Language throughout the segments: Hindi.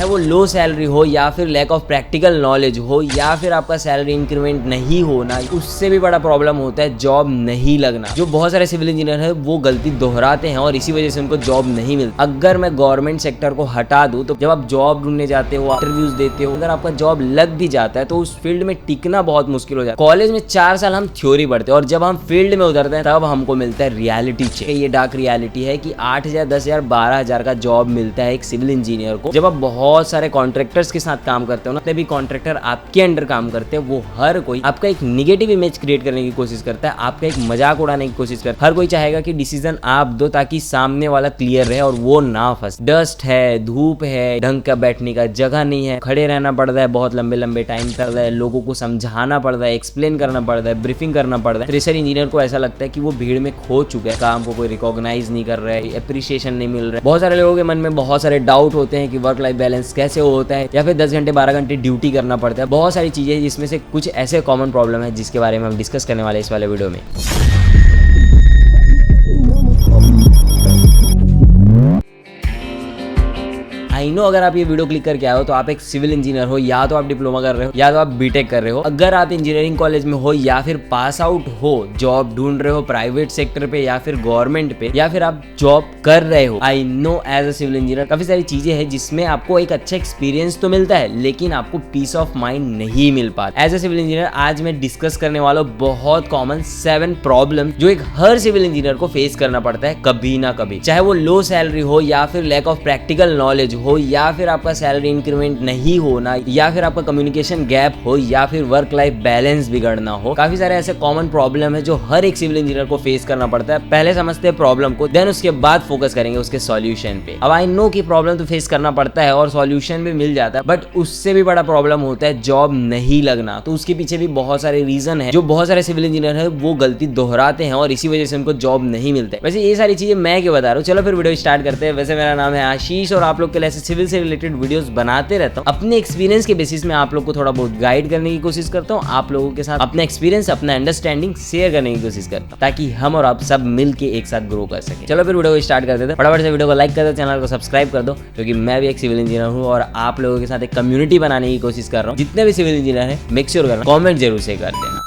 चाहे वो लो सैलरी हो या फिर लैक ऑफ प्रैक्टिकल नॉलेज हो या फिर आपका सैलरी इंक्रीमेंट नहीं होना, उससे भी बड़ा प्रॉब्लम होता है जॉब नहीं लगना। जो बहुत सारे सिविल इंजीनियर है वो गलती दोहराते हैं और इसी वजह से उनको जॉब नहीं मिलती। अगर मैं गवर्नमेंट सेक्टर को हटा दूं तो जब आप जॉब ढूंढने जाते हो, इंटरव्यूज देते हो, अगर आपका जॉब लग भी जाता है तो उस फील्ड में टिकना बहुत मुश्किल हो जाता है। कॉलेज में 4 साल हम थ्योरी पढ़ते हैं और जब हम फील्ड में उतरते हैं तब हमको मिलता है रियलिटी चेक। ये डार्क रियलिटी है कि 8,000, 10,000, 12,000 का जॉब मिलता है एक सिविल इंजीनियर को। जब आप बहुत सारे कॉन्ट्रैक्टर्स के साथ काम करते हो ना, तभी कॉन्ट्रैक्टर आपके अंडर काम करते हैं, वो हर कोई आपका एक नेगेटिव इमेज क्रिएट करने की कोशिश करता है, आपका एक मजाक उड़ाने की कोशिश करता है। हर कोई चाहेगा कि डिसीजन आप दो ताकि सामने वाला क्लियर रहे और वो ना फंसे। डस्ट है, धूप है, ढंग का बैठने का जगह नहीं है, खड़े रहना पड़ता है बहुत लंबे लंबे टाइम तक, लोगों को समझाना पड़ता है, एक्सप्लेन करना पड़ता है, ब्रीफिंग करना पड़ता है। फ्रेशर इंजीनियर को ऐसा लगता है कि वो भीड़ में खो चुका है, काम को कोई रिकॉग्नाइज नहीं कर रहा है, अप्रिशिएशन नहीं मिल रहा है। बहुत सारे लोगों के मन में बहुत सारे डाउट होते हैं कि वर्क लाइफ बैलेंस कैसे होता है या फिर 10 घंटे 12 घंटे ड्यूटी करना पड़ता है। बहुत सारी चीजें जिसमें से कुछ ऐसे कॉमन प्रॉब्लम है जिसके बारे में हम डिस्कस करने वाले इस वाले वीडियो में। आई नो अगर आप ये वीडियो क्लिक करके आए हो तो आप एक सिविल इंजीनियर हो, या तो आप डिप्लोमा कर रहे हो या तो आप बीटेक कर रहे हो। अगर आप इंजीनियरिंग कॉलेज में हो या फिर पास आउट हो, जॉब ढूंढ रहे हो प्राइवेट सेक्टर पे या फिर गवर्नमेंट पे, या फिर आप जॉब कर रहे हो, I know as a civil engineer काफी सारी चीजें हैं जिसमें आपको एक अच्छा एक्सपीरियंस तो मिलता है लेकिन आपको पीस ऑफ माइंड नहीं मिल पाता। एज अ सिविल इंजीनियर आज मैं डिस्कस करने वाला हूं बहुत कॉमन 7 प्रॉब्लम जो एक हर सिविल इंजीनियर को फेस करना पड़ता है कभी ना कभी। चाहे वो लो सैलरी हो या फिर लैक ऑफ प्रैक्टिकल नॉलेज हो या फिर आपका सैलरी इंक्रीमेंट नहीं होना या फिर आपका कम्युनिकेशन गैप हो या फिर वर्क लाइफ बैलेंस बिगड़ना हो, काफी सारे ऐसे कॉमन प्रॉब्लम है जो हर एक सिविल इंजीनियर को फेस करना पड़ता है। पहले समझते हैं प्रॉब्लम को, देन उसके बाद फोकस करेंगे उसके सॉल्यूशन पे। अब आई नो कि प्रॉब्लम तो फेस करना पड़ता है और सॉल्यूशन भी मिल जाता है, बट उससे भी बड़ा प्रॉब्लम होता है जॉब नहीं लगना। तो उसके पीछे भी बहुत सारे रीजन है जो बहुत सारे सिविल इंजीनियर है वो गलती दोहराते हैं और इसी वजह से उनको जॉब नहीं मिलता है। वैसे ये सारी चीजें मैं क्यों बता रहा हूँ, चलो फिर वीडियो स्टार्ट करते हैं। वैसे मेरा नाम है आशीष और आप लोग के लिए ऐसे सिविल से रिलेटेड वीडियोस बनाते रहता हूँ। अपने एक्सपीरियंस के बेसिस में आप लोग को थोड़ा बहुत गाइड करने की कोशिश करता हूँ, आप लोगों के साथ अपना एक्सपीरियंस, अपना अंडरस्टैंडिंग शेयर करने की कोशिश करता हूँ ताकि हम और आप सब मिलके एक साथ ग्रो कर सके। चलो फिर वीडियो को स्टार्ट करते हैं। फटाफट से वीडियो को लाइक कर दो, चैनल को सब्सक्राइब कर दो, क्योंकि मैं भी एक सिविल इंजीनियर हूँ और आप लोगों के साथ एक कम्युनिटी बनाने की कोशिश कर रहा हूँ। जितने भी सिविल इंजीनियर है मेक श्योर करना कॉमेंट जरूर से कर देना।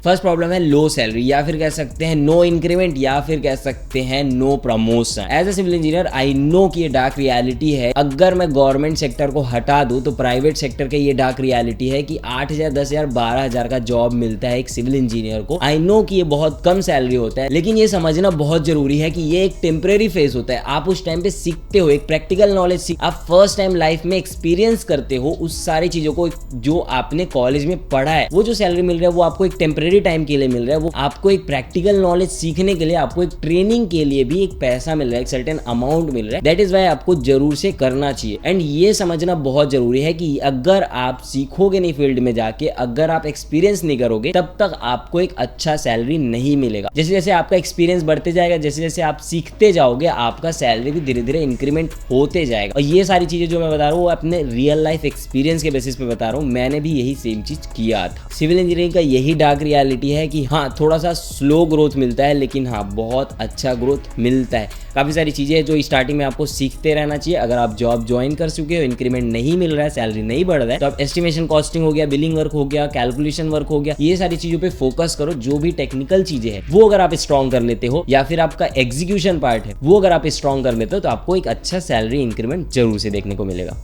फर्स्ट प्रॉब्लम है लो सैलरी, या फिर कह सकते हैं नो इंक्रीमेंट, या फिर कह सकते हैं no promotion. As a civil engineer I know कि ये डार्क रियलिटी है। अगर मैं गवर्नमेंट सेक्टर को हटा दूं तो प्राइवेट सेक्टर के ये डार्क रियलिटी है कि 8,000, 10,000, 12,000 का जॉब मिलता है एक सिविल इंजीनियर को। आई नो कि ये बहुत कम सैलरी होता है, लेकिन ये समझना बहुत जरूरी है कि ये एक टेम्परेरी फेज होता है। आप उस टाइम पे सीखते हो, एक प्रैक्टिकल नॉलेज आप फर्स्ट टाइम लाइफ में एक्सपीरियंस करते हो उस सारी चीजों को जो आपने कॉलेज में पढ़ा है। वो जो सैलरी मिल रहा है वो आपको एक टेम्परेरी टाइम के लिए मिल रहा है, वो आपको एक प्रैक्टिकल नॉलेज सीखने के लिए, आपको एक ट्रेनिंग के लिए भी एक पैसा मिल रहा है, एक सर्टेन अमाउंट मिल रहा है। दैट इज वाई आपको जरूर से करना चाहिए। एंड ये समझना बहुत जरूरी है कि अगर आप सीखोगे नहीं फील्ड में जाके, अगर आप एक्सपीरियंस नहीं करोगे, तब तक आपको एक अच्छा सैलरी नहीं मिलेगा। जैसे जैसे आपका एक्सपीरियंस बढ़ते जाएगा, जैसे जैसे आप सीखते जाओगे, आपका सैलरी भी धीरे धीरे इंक्रीमेंट होते जाएगा। और ये सारी चीजें जो मैं बता रहा हूँ वो अपने रियल लाइफ एक्सपीरियंस के बेसिस पे बता रहा हूँ। मैंने भी यही सेम चीज किया था। सिविल इंजीनियरिंग का यही डार्क रियलिटी है कि हाँ थोड़ा सा स्लो ग्रोथ मिलता है, लेकिन हाँ बहुत अच्छा ग्रोथ मिलता है। काफी सारी चीजें जो स्टार्टिंग में आपको सीखते रहना चाहिए। अगर आप जॉब ज्वाइन कर चुके हो, इंक्रीमेंट नहीं मिल रहा है, सैलरी नहीं बढ़ रहा है, तो आप एस्टिमेशन कॉस्टिंग हो गया, बिलिंग वर्क हो गया, कैलकुलेशन वर्क हो गया, ये सारी चीजों पे फोकस करो। जो भी टेक्निकल चीजें हैं वो अगर आप स्ट्रॉन्ग कर लेते हो, या फिर आपका एग्जीक्यूशन पार्ट है वो अगर आप स्ट्रॉन्ग कर लेते हो, तो आपको एक अच्छा सैलरी इंक्रीमेंट जरूर से देखने को मिलेगा।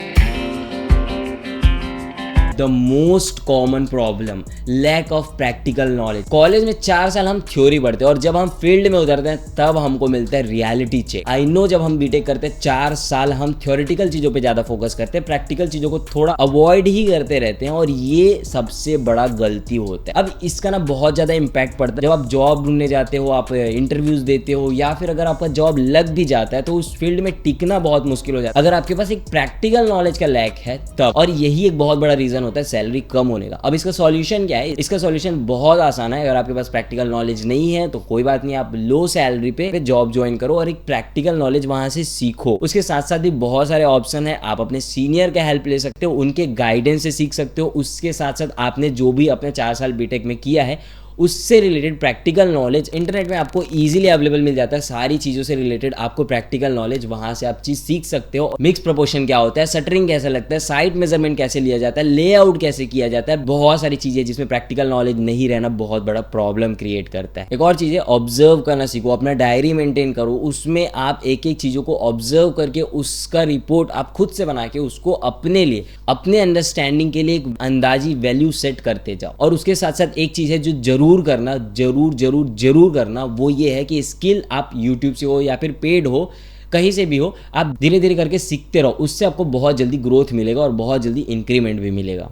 The most common problem, lack of practical knowledge. College में 4 साल हम थ्योरी पढ़ते हैं और जब हम फील्ड में उतरते हैं तब हमको मिलता है रियलिटी चेक। आई नो जब हम बीटेक करते हैं 4 साल हम थ्योरेटिकल चीजों पे ज्यादा फोकस करते हैं, प्रैक्टिकल चीजों को थोड़ा अवॉइड ही करते रहते हैं और ये सबसे बड़ा गलती होता है। अब इसका ना बहुत ज्यादा इंपैक्ट पड़ता है जब आप जॉब ढूंढने जाते हो, आप इंटरव्यूज देते हो, या फिर अगर आपका जॉब लग भी जाता है तो उस फील्ड में टिकना बहुत मुश्किल हो जाता है अगर आपके पास एक प्रैक्टिकल नॉलेज का लैक है तब। और यही एक बहुत बड़ा रीजन होता है सैलरी कम होने का। अब इसका सॉल्यूशन क्या है? इसका सॉल्यूशन बहुत आसान है। अगर आपके पास प्रैक्टिकल नॉलेज नहीं है तो कोई बात नहीं, आप लो सैलरी पे जॉब ज्वाइन करो और एक प्रैक्टिकल नॉलेज वहां से सीखो। उसके साथ साथ भी बहुत सारे ऑप्शन है। आप अपने सीनियर का हेल्प ले सकते हो, उनके गाइडेंस से सीख सकते हो। उसके साथ साथ आपने जो भी अपने 4 साल बीटेक में किया है उससे रिलेटेड प्रैक्टिकल नॉलेज इंटरनेट में आपको ईजिली अवेलेबल मिल जाता है। सारी चीज़ों से रिलेटेड आपको प्रैक्टिकल नॉलेज, वहाँ से आप चीज़ सीख सकते हो। मिक्स प्रोपोर्शन क्या होता है, शटरिंग कैसा लगता है, साइट मेजरमेंट कैसे लिया जाता है, लेआउट कैसे किया जाता है, बहुत सारी चीज़ें जिसमें प्रैक्टिकल नॉलेज नहीं रहना बहुत बड़ा प्रॉब्लम क्रिएट करता है। एक और चीज़ है, ऑब्जर्व करना सीखो, अपना डायरी मेंटेन करो, उसमें आप एक एक चीज़ों को ऑब्जर्व करके उसका रिपोर्ट आप खुद से बना के उसको अपने लिए, अपने अंडरस्टैंडिंग के लिए एक अंदाजी वैल्यू सेट करते जाओ। और उसके साथ साथ एक चीज़ है जो जरूर करना, जरूर करना, वो ये है कि स्किल आप यूट्यूब से हो या फिर पेड हो, कहीं से भी हो, आप धीरे धीरे करके सीखते रहो। उससे आपको बहुत जल्दी ग्रोथ मिलेगा और बहुत जल्दी इंक्रीमेंट भी मिलेगा।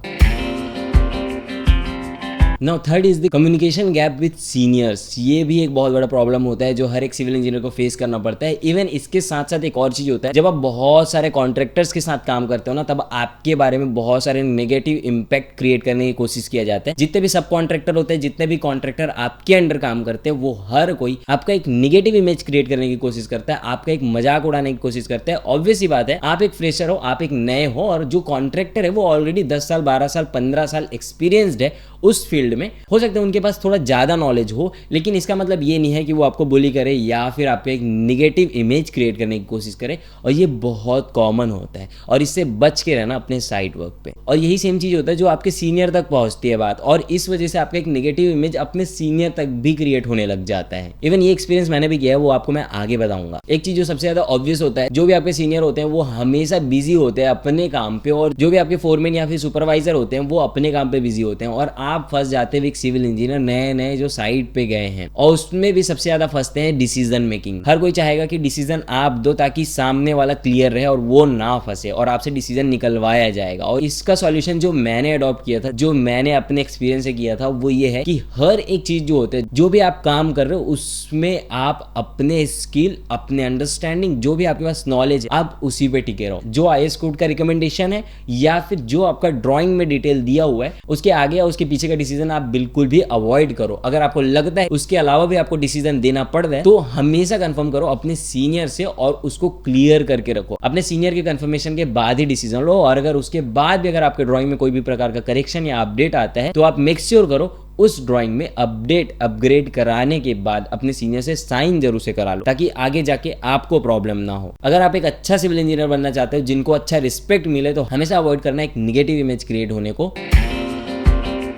Now third is the communication gap with seniors. ये भी एक बहुत बड़ा प्रॉब्लम होता है जो हर एक सिविल इंजीनियर को फेस करना पड़ता है। इवन इसके साथ साथ एक और चीज़ होता है, जब आप बहुत सारे कॉन्ट्रैक्टर्स के साथ काम करते हो ना, तब आपके बारे में बहुत सारे नेगेटिव इंपैक्ट क्रिएट करने की कोशिश किया जाता है। जितने भी सब कॉन्ट्रैक्टर होते हैं, जितने भी कॉन्ट्रैक्टर आपके अंडर काम करते हैं, वो हर कोई आपका एक निगेटिव इमेज क्रिएट करने की कोशिश करता है, आपका एक मजाक उड़ाने की कोशिश करता है। ऑब्वियस सी बात है, आप एक फ्रेशर हो, आप एक नए हो, और जो कॉन्ट्रैक्टर है वो ऑलरेडी 10 साल 12 साल 15 साल एक्सपीरियंसड है उस फील्ड में। हो सकता है उनके पास थोड़ा ज़्यादा नॉलेज हो, लेकिन इसका मतलब ये नहीं है कि वो आपको बुली करे या फिर आपको एक निगेटिव इमेज क्रिएट करने की कोशिश करे। और ये बहुत कॉमन होता है और इससे बच के रहना अपने साइट वर्क पे। और यही सेम चीज़ होता है जो आपके सीनियर तक पहुंचती है बात, और इस वजह से आपका एक निगेटिव इमेज अपने सीनियर तक भी क्रिएट होने लग जाता है। इवन ये एक्सपीरियंस मैंने भी किया है, वो आपको मैं आगे बताऊंगा। एक चीज़ जो सबसे ज़्यादा ऑब्वियस होता है, जो भी आपके सीनियर होते हैं वो हमेशा बिजी होते हैं अपने काम पे, और जो भी आपके फोरमैन या फिर सुपरवाइजर होते हैं वो अपने काम पे बिजी होते हैं, और आप फंस जाते हैं एक सिविल इंजीनियर नए जो साइट पे गए हैं, और उसमें भी सबसे ज्यादा फंसते हैं डिसीजन मेकिंग। हर कोई चाहेगा कि डिसीजन आप दो ताकि सामने वाला क्लियर रहे और वो ना फंसे, और आपसे डिसीजन निकलवाया जाएगा। और इसका सॉल्यूशन जो मैंने अडॉप्ट किया था, जो मैंने अपने एक्सपीरियंस से किया था, वो ये है कि हर एक चीज जो होता है, जो भी आप काम कर रहे हो, उसमें आप अपने स्किल, अपने अंडरस्टैंडिंग, जो भी आपके पास नॉलेज है, आप उसी पे टिके रहो। जो IAS कोड का रिकमेंडेशन है या फिर जो आपका ड्राइंग में डिटेल दिया हुआ है, उसके आगे या उसके पीछे का डिसीजन आप बिल्कुल भी अवॉइड करो। अगर आपको लगता है उसके अलावा भी आपको डिसीजन देना पड़ रहा है, तो हमेशा कंफर्म करो अपने सीनियर से और उसको क्लियर करके रखो। अपने सीनियर के कंफर्मेशन के बाद ही डिसीजन लो, और अगर उसके बाद भी अगर आपके ड्राइंग में कोई भी प्रकार का करेक्शन या अपडेट आता है, तो आप मेक श्योर करो उस ड्राइंग में अपग्रेड कराने के बाद अपने सीनियर से साइन जरूर से करा लो, ताकि आगे जाके आपको प्रॉब्लम ना हो। अगर आप एक अच्छा सिविल इंजीनियर बनना चाहते हो, जिनको अच्छा रिस्पेक्ट मिले, तो हमेशा अवॉइड करना एक निगेटिव इमेज क्रिएट होने को।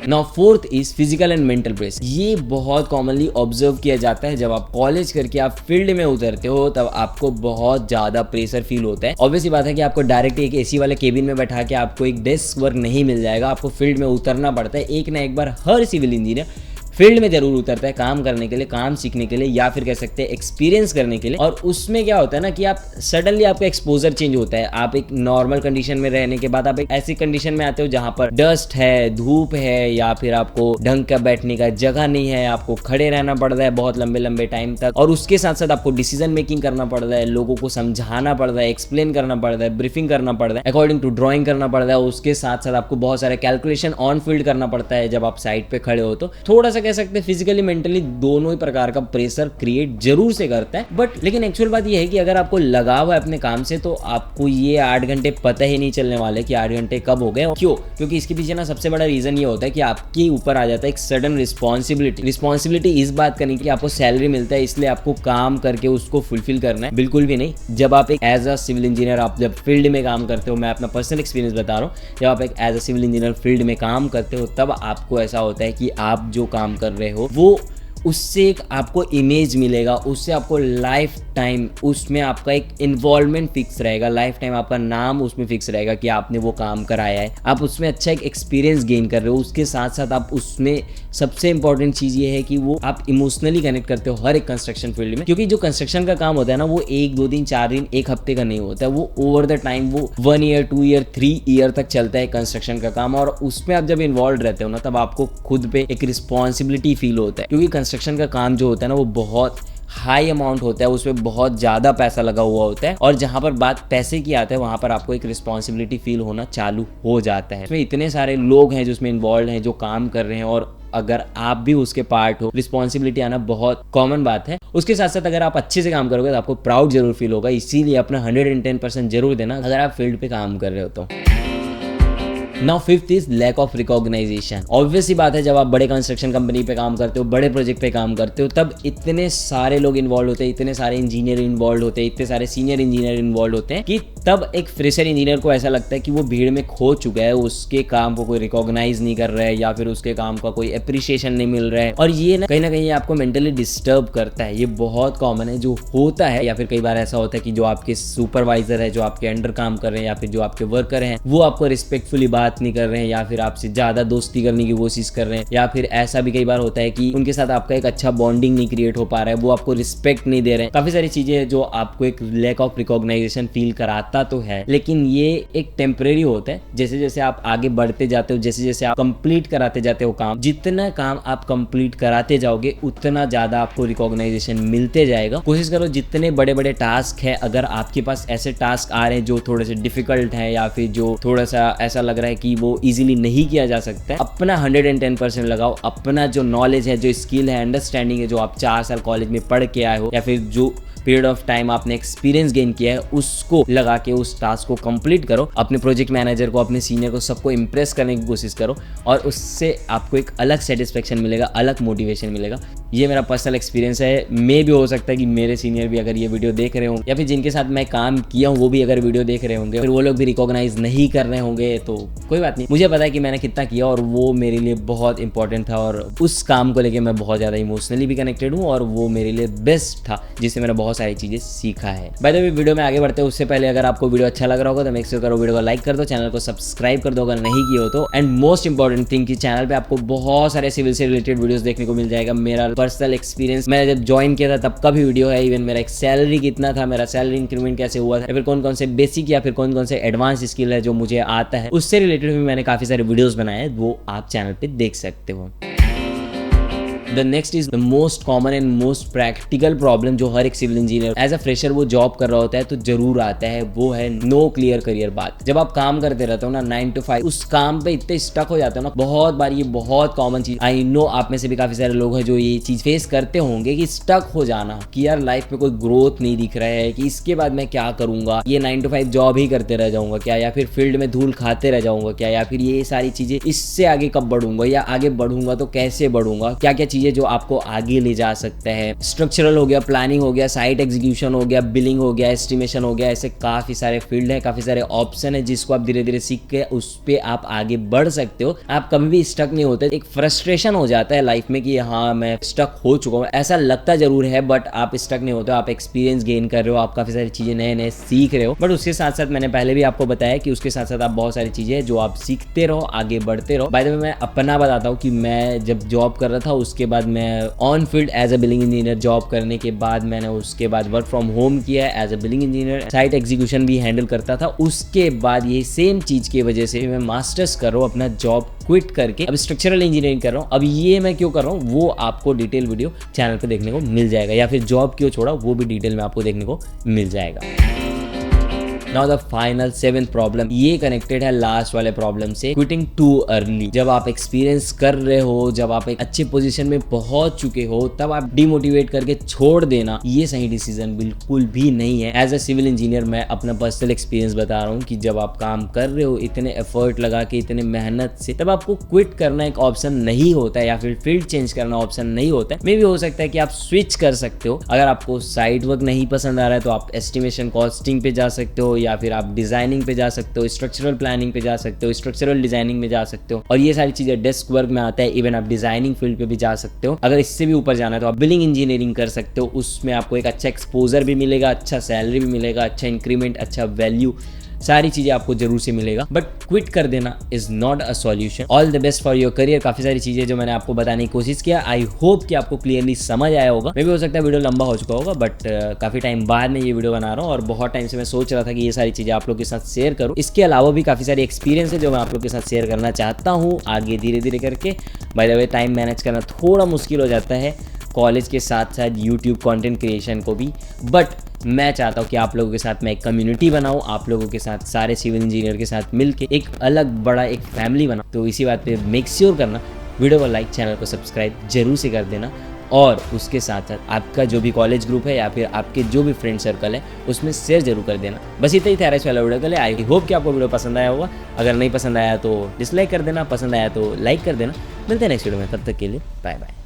Now fourth is physical and mental press. ये बहुत कॉमनली ऑब्जर्व किया जाता है। जब आप कॉलेज करके आप फील्ड में उतरते हो, तब आपको बहुत ज्यादा प्रेशर फील होता है। ऑब्वियसली बात है कि आपको डायरेक्ट एक AC वाले केबिन में बैठा के आपको एक डेस्क वर्क नहीं मिल जाएगा, आपको फील्ड में उतरना पड़ता है। एक ना एक बार हर सिविल इंजीनियर फील्ड में जरूर उतरता है, काम करने के लिए, काम सीखने के लिए, या फिर कह सकते हैं एक्सपीरियंस करने के लिए। और उसमें क्या होता है ना कि आप सडनली आपका एक्सपोजर चेंज होता है। आप एक नॉर्मल कंडीशन में रहने के बाद आप एक ऐसी कंडीशन में आते हो जहां पर डस्ट है, धूप है, या फिर आपको ढंग का बैठने का जगह नहीं है, आपको खड़े रहना पड़ रहा है बहुत लंबे लंबे टाइम तक, और उसके साथ साथ आपको डिसीजन मेकिंग करना पड़ रहा है, लोगों को समझाना पड़ रहा है, एक्सप्लेन करना पड़ रहा है, ब्रीफिंग करना पड़ रहा है, अकॉर्डिंग टू ड्रॉइंग करना पड़ रहा है। उसके साथ साथ आपको बहुत सारे कैलकुलेशन ऑन फील्ड करना पड़ता है जब आप साइट पे खड़े हो। तो थोड़ा सा कह सकते हैं फिजिकली मेंटली दोनों ही प्रकार का प्रेशर क्रिएट जरूर से करता है। बट लेकिन एक्चुअल बात यह है कि अगर आपको लगाव है अपने काम से, तो आपको ये 8 घंटे पता ही नहीं चलने वाले कि 8 घंटे कब हो गए। क्यों? क्योंकि इसके पीछे ना सबसे बड़ा रीजन ये होता है कि आपके ऊपर आ जाता है एक सडन रिस्पॉन्सिबिलिटी इस बात करने की, आपको सैलरी मिलता है इसलिए आपको काम करके उसको फुलफिल करना है। बिल्कुल भी नहीं। जब आप एक एज अ सिविल इंजीनियर आप जब फील्ड में काम करते हो, मैं अपना पर्सनल एक्सपीरियंस बता रहा हूँ, जब आप एक as a civil engineer field में काम करते हो, तब आपको ऐसा होता है कि आप जो काम कर रहे हो वो उससे एक आपको इमेज मिलेगा, उससे आपको लाइफ टाइम उसमें आपका एक इन्वॉल्वमेंट फिक्स रहेगा, लाइफ टाइम आपका नाम उसमें फिक्स रहेगा कि आपने वो काम कराया है, आप उसमें अच्छा एक एक्सपीरियंस गेन कर रहे हो। उसके साथ साथ आप उसमें सबसे इंपॉर्टेंट चीज़ ये है कि वो आप इमोशनली कनेक्ट करते हो हर एक कंस्ट्रक्शन फील्ड में। क्योंकि जो कंस्ट्रक्शन का काम होता है ना, वो 1 2 दिन 4 दिन 1 हफ्ते का नहीं होता है, वो ओवर द टाइम वो 1 ईयर 2 ईयर 3 ईयर तक चलता है कंस्ट्रक्शन का काम। और उसमें आप जब इन्वॉल्व रहते हो ना, तब आपको खुद पे एक रिस्पॉन्सिबिलिटी फील होता है। क्योंकि कंस्ट्रक्शन का काम जो होता है ना, वो बहुत हाई अमाउंट होता है, उसमें बहुत ज़्यादा पैसा लगा हुआ होता है, और जहाँ पर बात पैसे की आती है वहाँ पर आपको एक रिस्पॉन्सिबिलिटी फील होना चालू हो जाता है। इसमें इतने सारे लोग हैं जो इसमें इन्वॉल्व हैं, जो काम कर रहे हैं, और अगर आप भी उसके पार्ट हो, रिस्पॉन्सिबिलिटी आना बहुत कॉमन बात है। उसके साथ साथ अगर आप अच्छे से काम करोगे तो आपको प्राउड जरूर फील होगा। इसीलिए अपना 110% जरूर देना अगर आप फील्ड पे काम कर रहे हो तो। Now fifth is lack of recognition. Obvious ही बात है, जब आप बड़े कंस्ट्रक्शन कंपनी पे काम करते हो, बड़े प्रोजेक्ट पे काम करते हो, तब इतने सारे लोग इन्वॉल्व होते हैं, इतने सारे इंजीनियर इन्वॉल्व होते हैं, इतने सारे सीनियर इंजीनियर इन्वॉल्व होते हैं कि तब एक फ्रेशर इंजीनियर को ऐसा लगता है कि वो भीड़ में खो चुका है, उसके काम को कोई रिकॉग्नाइज नहीं कर रहा है या फिर उसके काम का कोई अप्रिशिएशन नहीं मिल रहा है। और ये ना कहीं आपको मेंटली डिस्टर्ब करता है। ये बहुत कॉमन है जो होता है, या फिर कई बार ऐसा होता है कि जो आपके सुपरवाइजर है, जो आपके अंडर काम कर रहे हैं, या फिर जो आपके वर्कर हैं, वो आपको रिस्पेक्टफुली बात नहीं कर रहे हैं, या फिर आपसे ज्यादा दोस्ती करने की कोशिश कर रहे हैं, या फिर ऐसा भी कई बार होता है कि उनके साथ आपका एक अच्छा बॉन्डिंग नहीं क्रिएट हो पा रहा है, वो आपको रिस्पेक्ट नहीं दे रहे हैं। काफी सारी चीजें जो आपको एक लैक ऑफ रिकॉग्नाइजेशन फील कराता तो है, लेकिन ये एक टेम्परेरी होता है। जैसे जैसे आप आगे बढ़ते जाते हो, जैसे जैसे आप कंप्लीट कराते जाते हो काम, जितना काम आप कंप्लीट कराते जाओगे उतना ज्यादा आपको रिकॉग्नाइजेशन मिलते जाएगा। कोशिश करो जितने बड़े बड़े टास्क है, अगर आपके पास ऐसे टास्क आ रहे हैं जो थोड़े से डिफिकल्ट है या फिर जो थोड़ा सा ऐसा लग रहा है कि वो इजीली नहीं किया जा सकता है, अपना 110% लगाओ। अपना जो नॉलेज है, जो स्किल है, अंडरस्टैंडिंग है, जो आप 4 साल कॉलेज में पढ़ के आए हो, या फिर जो पीरियड ऑफ टाइम आपने एक्सपीरियंस गेन किया है, उसको लगा के उस टास्क को कंप्लीट करो। अपने प्रोजेक्ट मैनेजर को, अपने सीनियर को, सबको इंप्रेस करने की कोशिश करो और उससे आपको एक अलग सेटिस्फेक्शन मिलेगा, अलग मोटिवेशन मिलेगा। ये मेरा पर्सनल एक्सपीरियंस है। मे भी हो सकता है कि मेरे सीनियर भी अगर ये वीडियो देख रहे हों, या फिर जिनके साथ मैं काम किया हूँ वो भी अगर वीडियो देख रहे होंगे, फिर वो लोग भी रिकॉग्नाइज नहीं कर रहे होंगे, तो कोई बात नहीं। मुझे पता है कि मैंने कितना किया और वो मेरे लिए बहुत इंपॉर्टेंट था, और उस काम को लेकर मैं बहुत ज़्यादा इमोशनली भी कनेक्टेड हूँ, और वो मेरे लिए बेस्ट था, जिससे मैंने बहुत सारी चीज़ें सीखा है। बाय द वे, वीडियो में आगे बढ़ते हैं उससे पहले अगर आपको वीडियो अच्छा लग रहा होगा तो मेक श्योर करो वीडियो को लाइक कर दो, चैनल को सब्सक्राइब कर दो अगर नहीं किए हो तो। एंड मोस्ट इंपॉर्टेंट थिंग कि चैनल पे आपको बहुत सारे सिविल से रिलेटेड वीडियोस देखने को मिल जाएगा। मेरा पर्सनल एक्सपीरियंस, मैंने जब ज्वाइन किया था तब का भी वीडियो है, इवन मेरा एक सैलरी कितना था, मेरा सैलरी इंक्रीमेंट कैसे हुआ था, या फिर कौन कौन से बेसिक या फिर कौन कौन से एडवांस स्किल है जो मुझे आता है, उससे रिलेटेड भी मैंने काफी सारे वीडियोस बनाए हैं, वो आप चैनल पे देख सकते हो। The next is the most common and most practical problem जो हर एक civil engineer as a fresher वो जॉब कर रहा होता है तो जरूर आता है, वो है नो क्लियर करियर पाथ। जब आप काम करते रहते हो ना 9 to 5, उस काम पे इतने स्टक हो जाते हो ना, बहुत बार ये बहुत कॉमन चीज, आई नो आप में से भी काफी सारे लोग हैं जो ये चीज फेस करते होंगे कि स्टक हो जाना, कि यार लाइफ में कोई ग्रोथ नहीं दिख रहा है, कि इसके बाद मैं क्या करूंगा, ये 9 to 5 जॉब ही करते रह जाऊंगा क्या, या फिर फील्ड में धूल खाते रह जाऊंगा क्या, या फिर ये सारी चीजें, इससे आगे कब बढ़ूंगा, या आगे बढ़ूंगा तो कैसे बढ़ूंगा, क्या क्या चीजें जो आपको आगे ले जा सकता है। स्ट्रक्चरल हो गया, प्लानिंग हो गया, साइट एग्जीक्यूशन हो गया, बिलिंग हो गया, एस्टिमेशन हो गया, ऐसे काफी सारे फील्ड है, काफी सारे ऑप्शन है जिसको आप धीरे धीरे सीख के उस पे आप आगे बढ़ सकते हो। आप कभी भी स्टक नहीं होते। एक फ्रस्ट्रेशन हो जाता है लाइफ में कि हाँ मैं स्टक हो चुका हूँ, ऐसा लगता जरूर है, बट आप स्टक नहीं होते, आप एक्सपीरियंस गेन कर रहे हो, आप काफी सारी चीजें नए नए सीख रहे हो। बट उसके साथ साथ मैंने पहले भी आपको बताया कि उसके साथ साथ आप बहुत सारी चीजें जो आप सीखते रहो, आगे बढ़ते रहो। बाय द वे, मैं अपना बताता हूँ कि मैं जब जॉब कर रहा था उसके बाद मैं on field as a billing engineer job करने के बाद मैंने उसके बाद वर्क फ्रॉम होम किया as a billing engineer, site execution भी हैंडल करता था। उसके बाद ये सेम चीज की वजह से मैं मास्टर्स कर रहा हूँ, अपना जॉब क्विट करके अब स्ट्रक्चरल इंजीनियरिंग कर रहा हूँ। अब ये मैं क्यों कर रहा हूँ वो आपको डिटेल वीडियो चैनल पे देखने को मिल जाएगा, या फिर जॉब क्यों छोड़ा वो भी डिटेल में आपको देखने को मिल जाएगा। Now the final 7th problem, ये कनेक्टेड है लास्ट वाले प्रॉब्लम से, क्विटिंग टू अर्ली। जब आप एक्सपीरियंस कर रहे हो, जब आप एक अच्छे पोजीशन में पहुंच चुके हो, तब आप डिमोटिवेट करके छोड़ देना, ये सही डिसीजन बिल्कुल भी नहीं है। एज अ सिविल इंजीनियर मैं अपना पर्सनल एक्सपीरियंस बता रहा हूँ कि जब आप काम कर रहे हो इतने एफर्ट लगा के, इतने मेहनत से, तब आपको क्विट करना एक ऑप्शन नहीं होता है, या फिर फील्ड चेंज करना ऑप्शन नहीं होता है। मे भी हो सकता है कि आप स्विच कर सकते हो। अगर आपको साइट वर्क नहीं पसंद आ रहा है तो आप एस्टिमेशन कॉस्टिंग पे जा सकते हो, या फिर आप डिजाइनिंग पे जा सकते हो, स्ट्रक्चरल प्लानिंग पे जा सकते हो, स्ट्रक्चरल डिजाइनिंग में जा सकते हो, और ये सारी चीजें डेस्क वर्क में आता है। इवन आप डिजाइनिंग फील्ड पे भी जा सकते हो। अगर इससे भी ऊपर जाना है तो आप बिलिंग इंजीनियरिंग कर सकते हो, उसमें आपको एक अच्छा एक्सपोजर भी मिलेगा, अच्छा सैलरी भी मिलेगा, अच्छा इंक्रीमेंट, अच्छा वैल्यू, सारी चीजें आपको जरूर से मिलेगा। बट क्विट कर देना is not a solution. All the best for your career. काफी सारी चीजें जो मैंने आपको बताने की कोशिश किया, आई होप कि आपको क्लियरली समझ आया होगा। मे भी हो सकता है वीडियो लंबा हो चुका होगा, बट काफी टाइम बाद में ये वीडियो बना रहा हूँ, और बहुत टाइम से मैं सोच रहा था कि ये सारी चीजें आप लोग के साथ शेयर करूँ। इसके अलावा भी काफी सारी एक्सपीरियंस है जो मैं आप लोग के साथ शेयर करना चाहता हूँ आगे धीरे धीरे करके। By the way, time manage करना थोड़ा मुश्किल हो जाता है कॉलेज के साथ साथ यूट्यूब कंटेंट क्रिएशन को भी, बट मैं चाहता हूँ कि आप लोगों के साथ मैं एक कम्युनिटी बनाऊँ, आप लोगों के साथ सारे सिविल इंजीनियर के साथ मिलके एक अलग बड़ा एक फैमिली बनाऊँ। तो इसी बात पे मेक श्योर करना वीडियो को लाइक, चैनल को सब्सक्राइब जरूर से कर देना। और उसके साथ साथ आपका जो भी कॉलेज ग्रुप है या फिर आपके जो भी फ्रेंड सर्कल है उसमें शेयर जरूर कर देना। बस इतना ही था इस वाला वीडियो के लिए। आई होप कि आपको वीडियो पसंद आया होगा। अगर नहीं पसंद आया तो डिसलाइक कर देना, पसंद आया तो लाइक कर देना। मिलते हैं नेक्स्ट वीडियो में, तब तक के लिए बाय बाय।